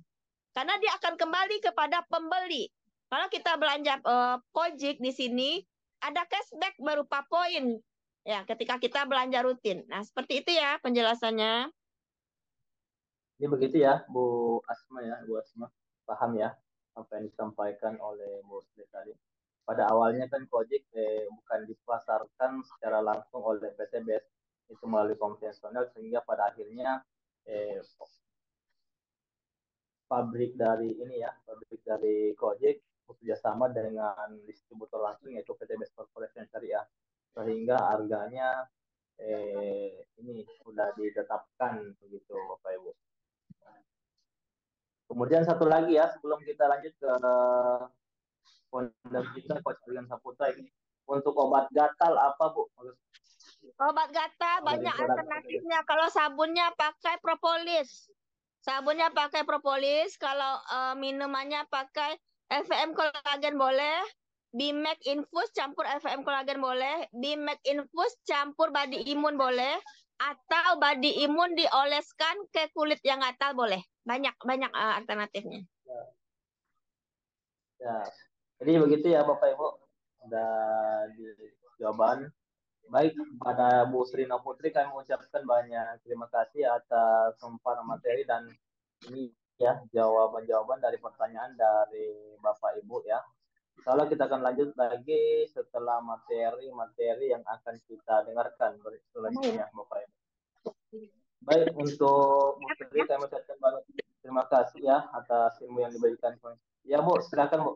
Karena dia akan kembali kepada pembeli. Kalau kita belanja Kojik di sini, ada cashback berupa poin. Ya, ketika kita belanja rutin. Nah, seperti itu ya penjelasannya. Ini begitu ya, Bu Asma ya, Bu Asma. Paham ya apa yang disampaikan oleh Bu Sri tadi. Pada awalnya kan Kojik bukan dipasarkan secara langsung oleh PT BES, itu melalui konvensional, sehingga pada akhirnya pabrik dari Kojik bekerjasama dengan distributor langsung yaitu PT BES Corporation Syariah, sehingga harganya ini sudah ditetapkan begitu Bapak Ibu. Kemudian satu lagi ya, sebelum kita lanjut ke founder kita Coach Aryan Saputra ini, untuk obat gatal apa Bu? Obat gatal banyak alternatifnya. Kalau sabunnya pakai propolis. Sabunnya pakai propolis. Kalau minumannya pakai FVM kolagen boleh. Bimax infus campur FVM kolagen boleh. Bimax infus campur body imun boleh. Atau body imun dioleskan ke kulit yang gatal boleh. Banyak alternatifnya. Ya. Jadi begitu ya Bapak Ibu. Sudah di jawaban. Baik, pada Bu Srina Putri kami mengucapkan banyak terima kasih atas kesempatan materi dan ini ya jawaban-jawaban dari pertanyaan dari Bapak Ibu ya. Kalau kita akan lanjut lagi setelah materi-materi yang akan kita dengarkan selanjutnya Bapak Ibu. Baik, untuk Bu Sri kami ucapkan banyak terima kasih ya atas ilmu yang diberikan. Ya Bu, silakan Bu.